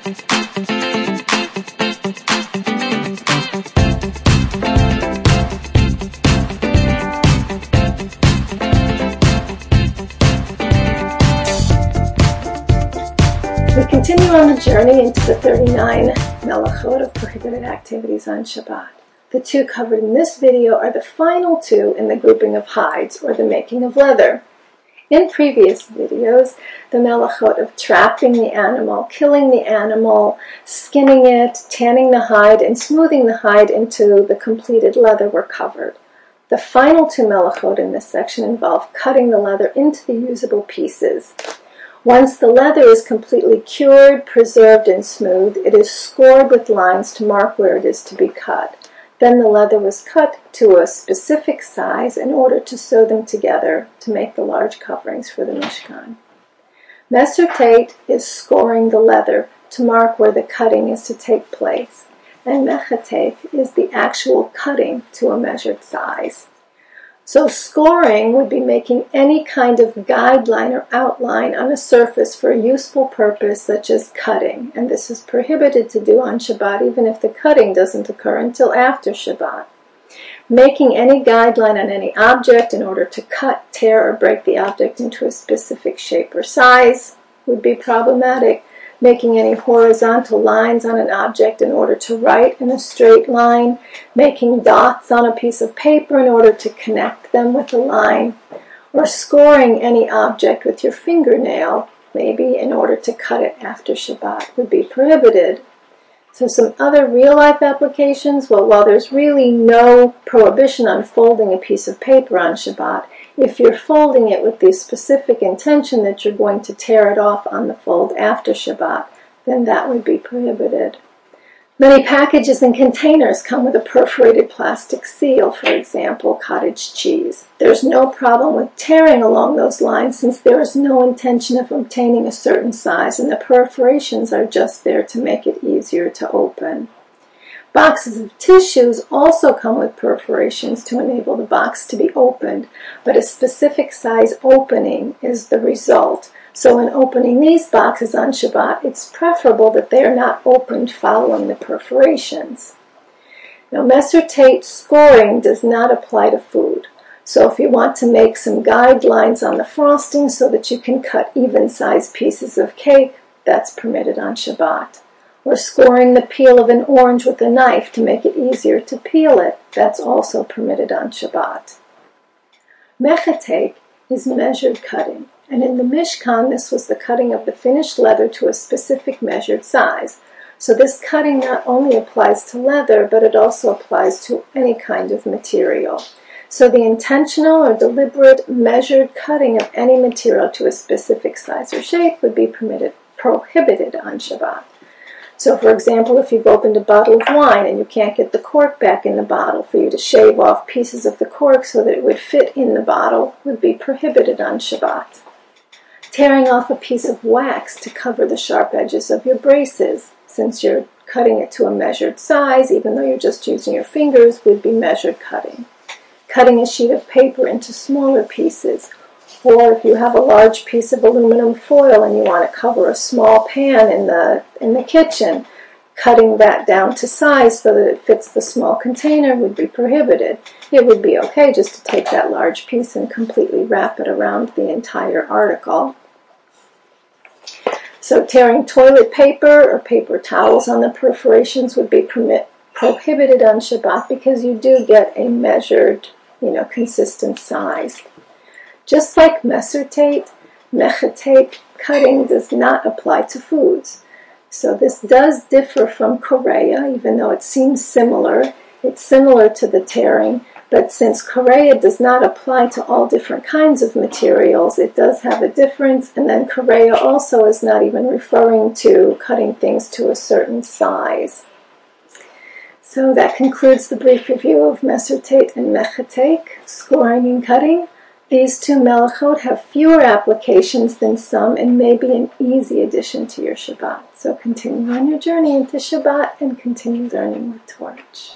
We continue on the journey into the 39 Melochot of prohibited activities on Shabbat. The two covered in this video are the final two in the grouping of hides, or the making of leather. In previous videos, the Melachot of trapping the animal, killing the animal, skinning it, tanning the hide, and smoothing the hide into the completed leather were covered. The final two Melachot in this section involve cutting the leather into the usable pieces. Once the leather is completely cured, preserved, and smooth, it is scored with lines to mark where it is to be cut. Then the leather was cut to a specific size in order to sew them together to make the large coverings for the Mishkan. Mesertate is scoring the leather to mark where the cutting is to take place, and Mechatek is the actual cutting to a measured size. So scoring would be making any kind of guideline or outline on a surface for a useful purpose, such as cutting, and this is prohibited to do on Shabbat even if the cutting doesn't occur until after Shabbat. Making any guideline on any object in order to cut, tear, or break the object into a specific shape or size would be problematic. Making any horizontal lines on an object in order to write in a straight line, making dots on a piece of paper in order to connect them with a line, or scoring any object with your fingernail, maybe in order to cut it after Shabbat, would be prohibited. So some other real-life applications, well, while there's really no prohibition on folding a piece of paper on Shabbat, if you're folding it with the specific intention that you're going to tear it off on the fold after Shabbat, then that would be prohibited. Many packages and containers come with a perforated plastic seal, for example, cottage cheese. There's no problem with tearing along those lines since there is no intention of obtaining a certain size, and the perforations are just there to make it easier to open. Boxes of tissues also come with perforations to enable the box to be opened, but a specific size opening is the result. So in opening these boxes on Shabbat, it's preferable that they are not opened following the perforations. Now, Mesertate scoring does not apply to food. So if you want to make some guidelines on the frosting so that you can cut even-sized pieces of cake, that's permitted on Shabbat. Or scoring the peel of an orange with a knife to make it easier to peel it, that's also permitted on Shabbat. Mechatek is measured cutting, and in the Mishkan this was the cutting of the finished leather to a specific measured size. So this cutting not only applies to leather, but it also applies to any kind of material. So the intentional or deliberate measured cutting of any material to a specific size or shape would be prohibited on Shabbat. So, for example, if you've opened a bottle of wine and you can't get the cork back in the bottle, for you to shave off pieces of the cork so that it would fit in the bottle would be prohibited on Shabbat. Tearing off a piece of wax to cover the sharp edges of your braces, since you're cutting it to a measured size, even though you're just using your fingers, would be measured cutting. Cutting a sheet of paper into smaller pieces, or if you have a large piece of aluminum foil and you want to cover a small pan in the kitchen, cutting that down to size so that it fits the small container would be prohibited. It would be okay just to take that large piece and completely wrap it around the entire article. So tearing toilet paper or paper towels on the perforations would be prohibited on Shabbat because you do get a measured, consistent size. Just like Mesertate, Mechatek cutting does not apply to foods. So this does differ from Korea, even though it seems similar. It's similar to the tearing, but since Korea does not apply to all different kinds of materials, it does have a difference, and then Korea also is not even referring to cutting things to a certain size. So that concludes the brief review of Mesertate and Mechatek, scoring and cutting. These two Melachot have fewer applications than some and may be an easy addition to your Shabbat. So continue on your journey into Shabbat and continue learning with Torch.